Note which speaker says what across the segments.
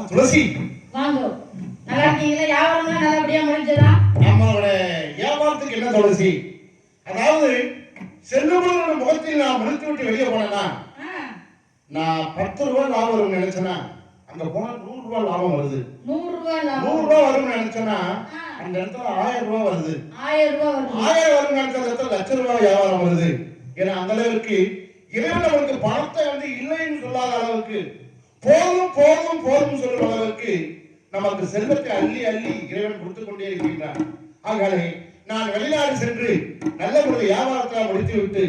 Speaker 1: துளசி
Speaker 2: வாங்க. நல்லா இருக்கீங்களா? வியாபாரம்லாம் நல்லபடியா முடிஞ்சதா?
Speaker 1: நம்மளோட வியாபாரத்துக்கு என்ன துளசி, அதாவது செல்லுபடியோட முகத்தில் நான் முடித்து விட்டு வெளியே போனேன்னா நான் 10 ரூபாய் லாபம் வரும்னு நினைச்சேன்னா அங்க போனா 100 ரூபாய் லாபம் வருது.
Speaker 2: 100 ரூபாய் லாபம்.
Speaker 1: 100 ரூபாய் வரும்னு நினைச்சேன்னா அந்த இடத்துல 1000 ரூபாய் வருது.
Speaker 2: 1000 ரூபாய் வருது.
Speaker 1: 1000 வரும்னு நினைச்ச இடத்துல லட்சம் ரூபாய் வியாபாரம் வருது. ஏன்னா அந்த அளவுக்கு இறைவன் நமக்கு பணத்தை இல்லைன்னு சொல்லாத அளவுக்கு போதும் போதும் போதும் சொல்ற அளவுக்கு நமக்கு செல்வத்தை அள்ளி அள்ளி இறைவன் கொடுத்து கொண்டே இருக்கின்றான். ஆகவே நான் வெளிநாடு சென்று நல்ல ஒரு வியாபாரத்தை முடித்து விட்டு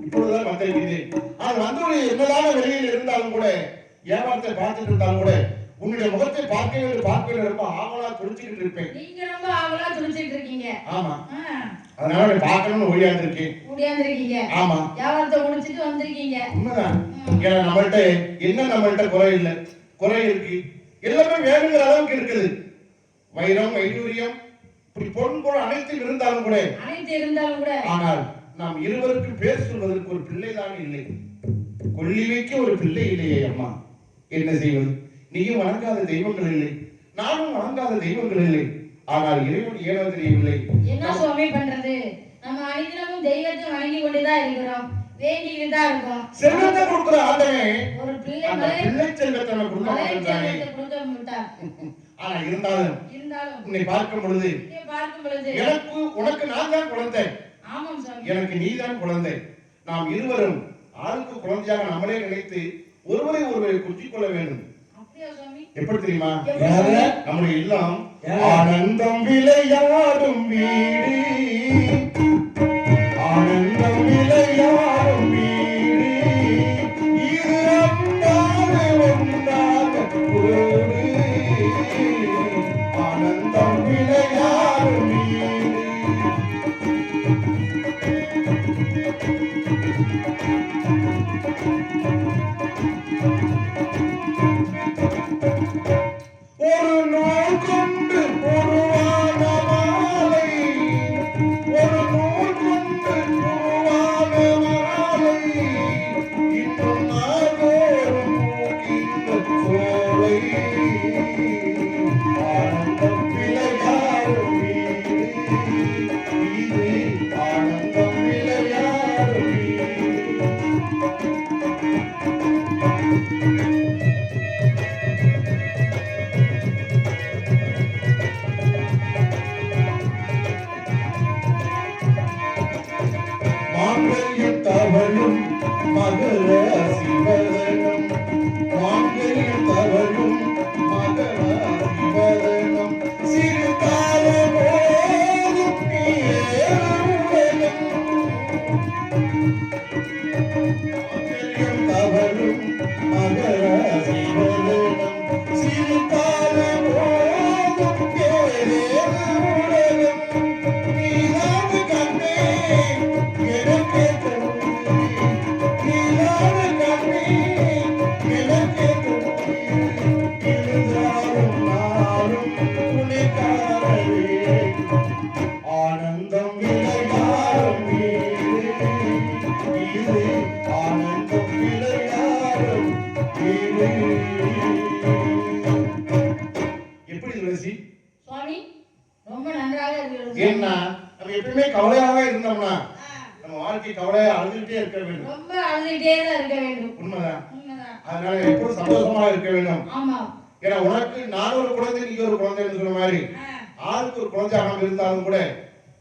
Speaker 1: இப்பொழுதுதான் வந்திருக்கிறேன். ஆனால் வந்து என்னதான வெளியில் இருந்தாலும் கூட வியாபாரத்தை பார்த்துட்டு இருந்தாலும் கூட உன்னுடைய முகத்தை பார்க்க வேண்டும் ரொம்ப ஆவலா துடிச்சுக்கிட்டு இருப்பேன்.
Speaker 2: நீங்க ரொம்ப ஆவலா துடிச்சிட்டு இருக்கீங்க.
Speaker 1: ஆமா, அதனால பார்க்கணும்னு
Speaker 2: ஓடியாந்திருக்கீங்க.
Speaker 1: ஆமா,
Speaker 2: வியாபாரத்தை முடிச்சிட்டு வந்திருக்கீங்க.
Speaker 1: உண்மைதான். ஏன்னா நம்மள்ட்ட குறை இல்லை, குறை இருக்கு. எல்லாமே வேணுங்கிற அளவுக்கு இருக்குது. வைரம், வைடூரியம், இப்படி பொன் போல அனைத்து இருந்தாலும் கூட ஆனால் நாம் இருவருக்கும் பேர் சொல்வதற்கு ஒரு பிள்ளை தான் இல்லை. கொள்ளி வைக்க ஒரு பிள்ளை இல்லையே அம்மா, என்ன செய்வது? நீயும் வணங்காத தெய்வங்கள் இல்லை, நானும் வணங்காத தெய்வங்கள் இல்லை. ஆனால் இறைவன் ஏனோ தெரியவில்லை.
Speaker 2: என்ன சுவாமி பண்றது? நம்ம அனைத்திலும் தெய்வத்தை வணங்கி கொண்டுதான் இருக்கிறோம், வேண்டிக்கிட்டு தான் இருக்கோம்.
Speaker 1: செல்வத்தை கொடுக்கிற ஆண்டவன்
Speaker 2: ஒரு பிள்ளை
Speaker 1: செல்வத்தை கொடுக்க மாட்டார். ஆனா இருந்தாலும் உன்னை பார்க்கும் பொழுது எனக்கு உனக்கு நான் தான் குழந்தை, எனக்கு நீ தான் குழந்தை. நாம் இருவரும் ஆளுக்கு குழந்தையாக நம்மளே நினைத்து ஒருவரை கொஞ்சிக் கொள்ள வேண்டும். எப்படி தெரியுமா? நம்முடைய இல்லம் ஆனந்தம் விளையாடும் வீடு, ஆனந்தம் விளையாடும் வீடு, இது அன்பாக ஒன்றாக கூடு, ஆனந்தம் விளையாடும் வீடு. ஒரு நூல் கொண்டு உருவான மாலை, ஒரு நூல் கொண்டு உருவான மாலை, இன்னும் நாள்தோறும் பூக்கின்ற சோலை, ஆனந்தம் விளையாடும் வீடு, இது ஆனந்தம் விளையாடும் வீடு. மாங்கல்யம் தவழும் மகர சிவதனம், மாங்கல்யம் தவழும் மகர சிவதனம், சிறு காலமோதும் நீருலகம், மாங்கல்யம் தவழும் மகர சிவதனம், சிறு காலமோதும் நீருலகம், நீதான் கண்ணே எனக்கு ஆனந்தம் விளையாடும் வீடு, இது ஆனந்தம் விளையாடும் வீடு. எப்படி துளசி
Speaker 2: சுவாமி? ரொம்ப நன்றாக இருக்கிறது.
Speaker 1: ஏன்னா நம்ம எப்பவுமே கவலையாக இருந்தோம்னா நம்ம வாழ்க்கை கவலையா அழுதுகிட்டே இருக்க வேண்டும்.
Speaker 2: ரொம்ப அழுதுகிட்டே தான் இருக்க வேண்டும்.
Speaker 1: உண்மைதான். அதனால எப்பவும் சந்தோஷமா இருக்க வேண்டும்.
Speaker 2: ஆமா.
Speaker 1: ஏன்னா உனக்கு நான் ஒரு குழந்தை, நீ ஒரு குழந்தைன்னு சொன்ன மாதிரி ஆளுக்கு ஒரு குழந்தை நாம் இருந்தாலும் கூட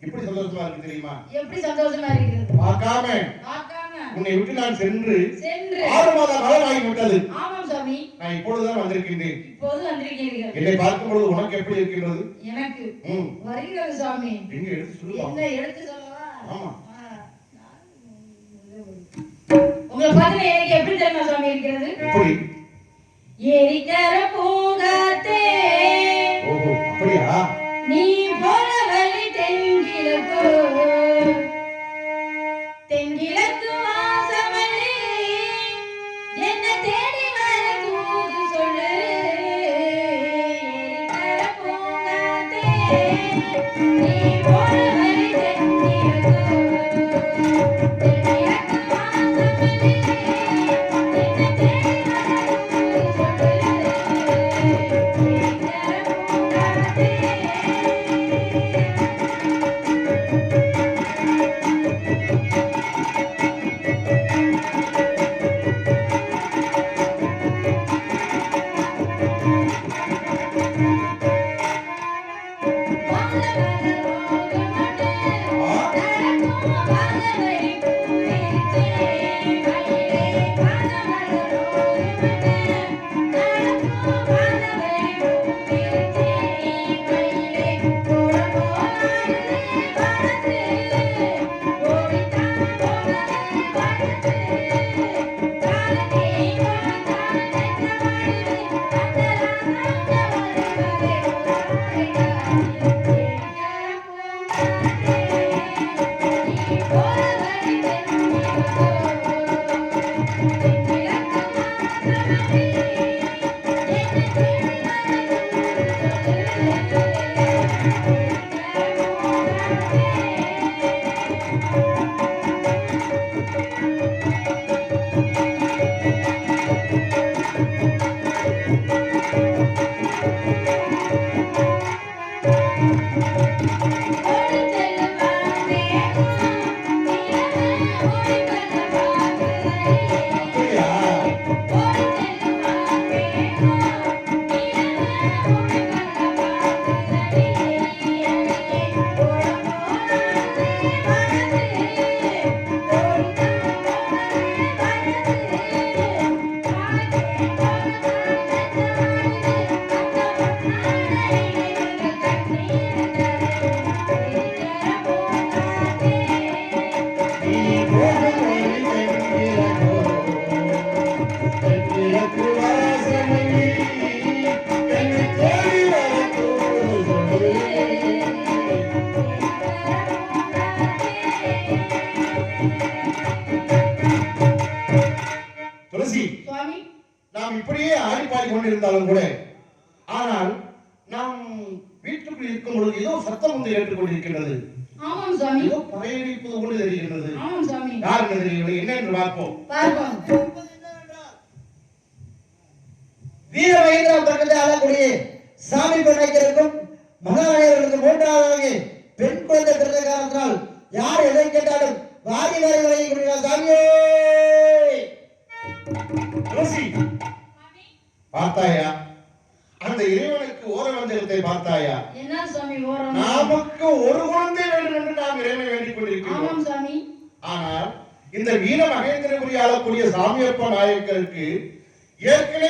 Speaker 1: எப்படி சந்தோஷமா இருக்கு தெரியுமா?
Speaker 2: எப்படி சந்தோஷமா இருக்கிறது?
Speaker 1: பார்க்காம உன்னை விட்டு நான் சென்று 6 மாத காலம் ஆகிவிட்டது.
Speaker 2: ஆமாம் சுவாமி.
Speaker 1: நான் இப்பொழுதுதான் வந்திருக்கின்றேன்.
Speaker 2: இப்போது வந்திருக்கிறீர்கள்.
Speaker 1: என்னை பார்க்கும் பொழுது உனக்கு எப்படி இருக்கின்றது?
Speaker 2: எனக்கு வருகிறது சுவாமி.
Speaker 1: எங்க எடுத்து சொல்லுவா?
Speaker 2: என்ன எடுத்து சொல்லவா?
Speaker 1: ஆமா.
Speaker 2: உங்களை பார்த்து எனக்கு எப்படி தெரியுமா சுவாமி இருக்கிறது?
Speaker 1: எப்படி?
Speaker 2: ஏரிக்கர பூங்காத்தே.
Speaker 1: ஓஹோ, அப்படியா?
Speaker 2: நீ போல வழி தென்கிழக்கு, தென்கிழக்கு வாசமல்லி என்ன தேடி வர தூது சொல்லு. ஏரிக்கர பூங்காத்தே, நீ போல வழி தென்கிழக்கு, தென்கிழக்கு வாசமல்லி என்ன தேடி வர தூது சொல்லு.
Speaker 1: பாடி கொண்டிருந்தாலும் கூட, ஆனால் நாம் வீட்டுக்குள் இருக்கும் பொழுது ஏதோ சத்தம் வந்து ஏற்றுக்கொண்டிருக்கின்றது.
Speaker 2: ஆமாம் சுவாமி.
Speaker 1: ஏதோ பறையடிப்பது போல தெரிகின்றது.
Speaker 2: ஆமாம் சுவாமி.
Speaker 1: யார் தெரியவில்லை, என்ன என்று பார்ப்போம்.
Speaker 3: வீர மகேந்திரா பக்கத்தில் ஆளக்கூடிய சாமி பெண்ணைக்கும் மகாநாயகர்களுக்கு மூன்றாவது பெண் குழந்தை பிறந்த காரணத்தினால் யார் எதை கேட்டாலும் வாரி வாரி வழங்கி கொடுக்கிறார். சாமியே
Speaker 1: துளசி, பார்த்தாயா அந்த இறைவனுக்கு ஓர வஞ்சகத்தை பார்த்தாயா?
Speaker 2: என்ன சுவாமி ஓரம்?
Speaker 1: நமக்கு ஒரு குழந்தை வேண்டும் என்று நாம் இறைவனை வேண்டிக் கொண்டிருக்கிறோம்.
Speaker 2: ஆமாம் சுவாமி.
Speaker 1: ஆனால் இந்த வீர மகேந்திரபுரி ஆளக்கூடிய சாமியப்ப நாயக்கருக்கு ஏற்கனவே